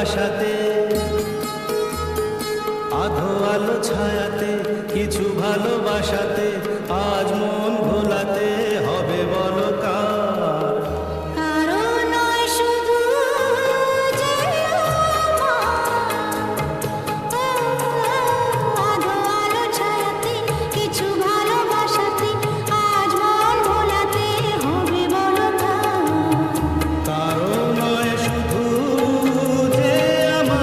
আশাতে, আধো আলো ছায়াতে, কিছু ভালোবাসাতে, আজ মন ভোলাতে হবে বলো কার? কারো নয় শুধু যে আধো আলো ছায়াতে, কিছু ভালোবাসাতে, আজ মন ভোলাতে হবে বলো কার? কারো নয় শুধু যে আমার।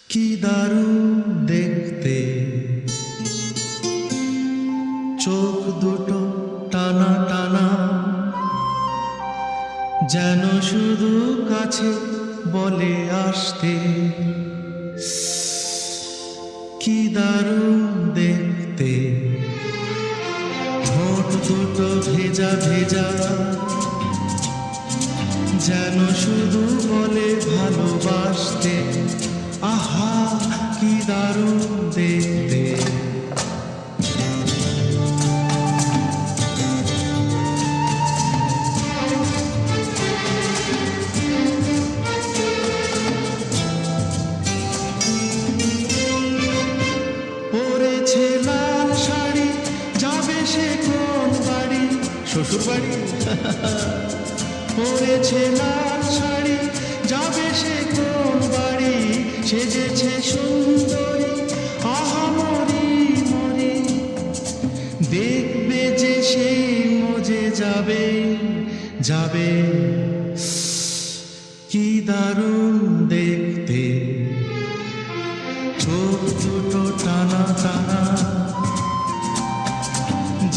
কি দারুণ দেখতে, চোখ দুটো টানা টানা, যেন শুধু কাছে বলে আসতে। কি দারুণ দেখতে, ঠোঁট দুটো ভেজা ভেজা, যেন শুধু বলে ভালোবাসতে। আহা কি দারুণ দেখতে। পরেছে লাল শাড়ি, যাবে সে কোন বাড়ি? শ্বশুর বাড়ি। পরেছে লাল শাড়ি, যাবে সে কোন বাড়ি? সেজেছে সুন্দরী, আহা মরি মরি, দেখবে যে সেই মজে যাবে যাবে। কি দারুণ দেখতে, চোখ দুটো টানা টানা,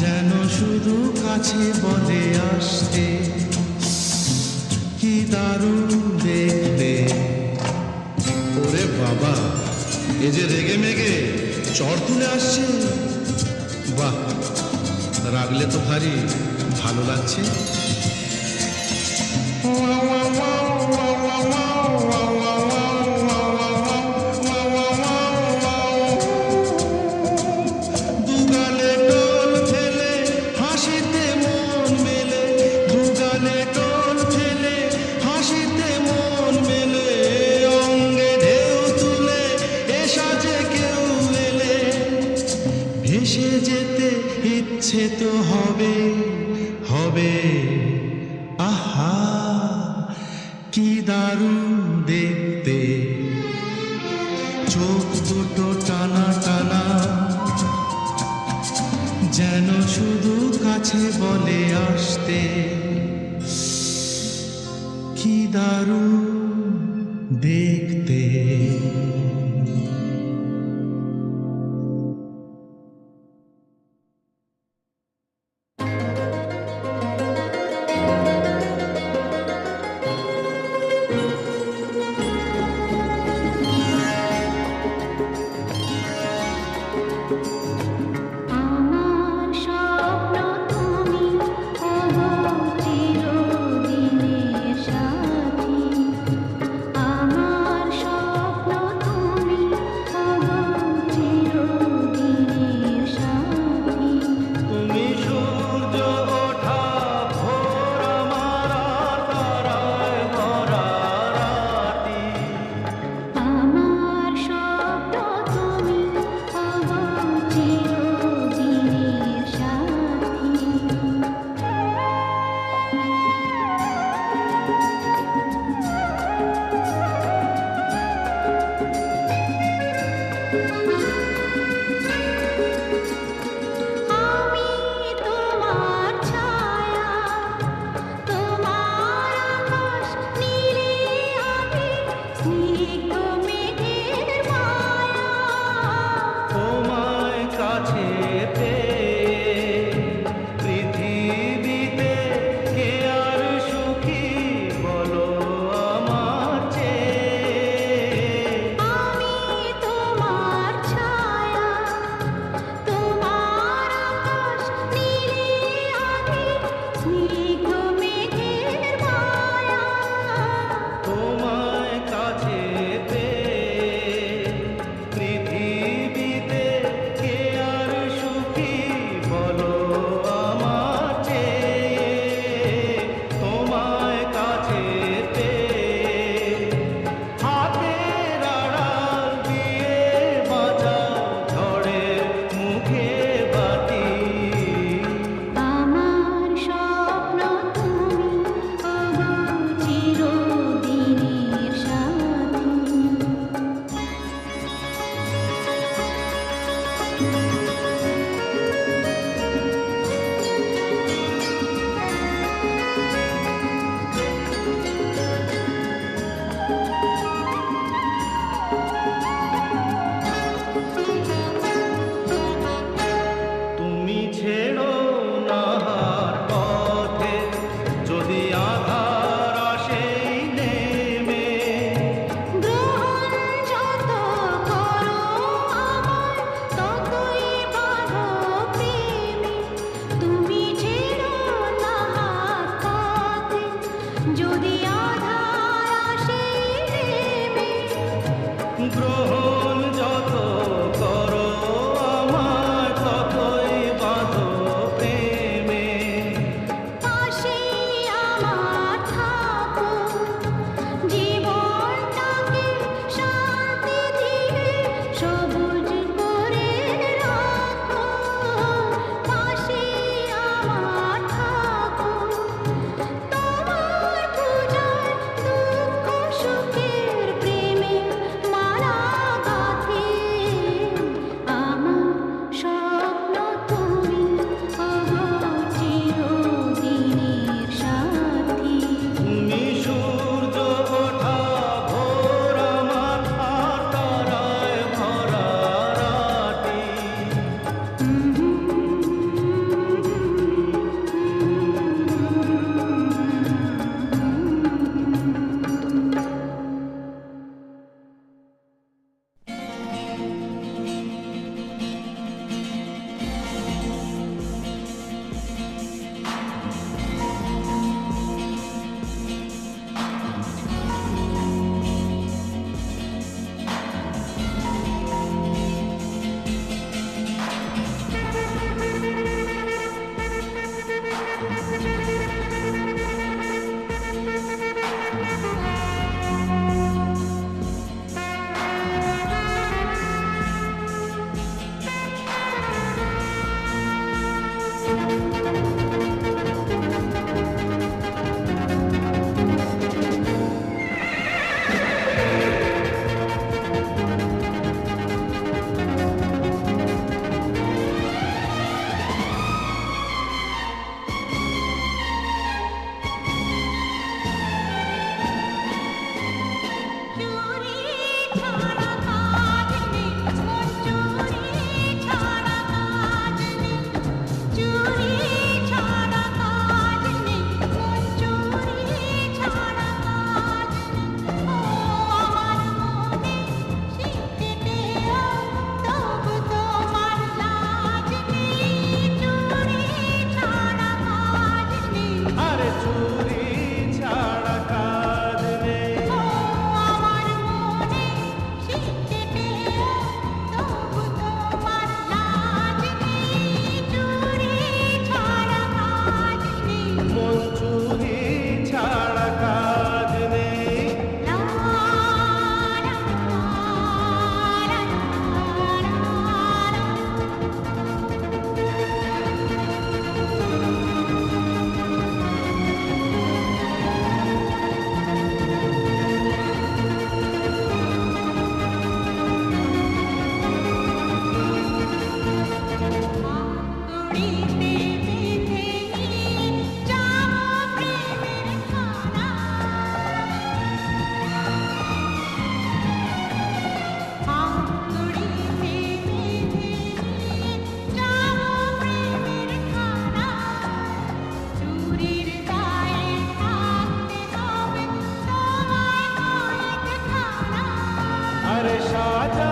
যেন শুধু কাছে বলে আসতে। কি দারুণ দেখতে। ওরে বাবা, এ যে রেগে মেগে চড় তুলে আসছে। বাহ, রাগলে তো ভারী ভালো লাগছে। দুগালে টোল ফেলে হাসিতে মন মেলে, দুগালে টোল ফেলে হাসিতে মন মেলে, অঙ্গে ঢেউ তুলে এ সাজে কেউ এলে, ভেসে যেতে ইচ্ছে তো হবে হবে। আহা কি দারুণ দেখতে, চোখ দুটো টানা টানা, যেন শুধু কাছে বলে আসতে। কি দারুণ দেখতে। আমার স্বপ্ন তুমি, ওগো চিরদিনের সাথী। গ্রহণ যত করো আমায় ততই বাঁধো প্রেমে। পাশে আমার থাকো, জীবনটাকে শান্তি দিয়ে সবুজ করে রাখো। পাশে আমার থাকো, তোমার পূজায় দুঃখ সুখের প্রেমে মালা গাঁথে। আমার স্বপ্ন তুমি ওগো চিরদিনের সাথী। তুমি সূর্য ওঠা ভোর আমার আর তারায় ভরা রাটি। চুরি ছাড়া কাজ নেই, মন চুরি ছাড়া কাজ নেই। চুরি ছাড়া কাজ নেই, মন চুরি ছাড়া কাজ নেই। ও আমার মনে শীতেতেও তবু তোমার লাজ নেই। চুরি ছাড়া কাজ নেই। আরে চুরি ছাড়া কাজ নেই। ও আমার মনে শীতেতেও তবু তোমার লাজ নেই। চুরি ছাড়া কাজ নেই। মন চুরি ছাড়া কাজ নেই। লা লা লা আঙ্গুলিতে বেঁধে নিয়ে যাবো প্রেমের খানা। আঙ্গুলিতে বেঁধে নিয়ে যাবো প্রেমের খানা। চুরির গায়ে থাকতে হবে তোমায় কয়েক খানা। আরে সাজা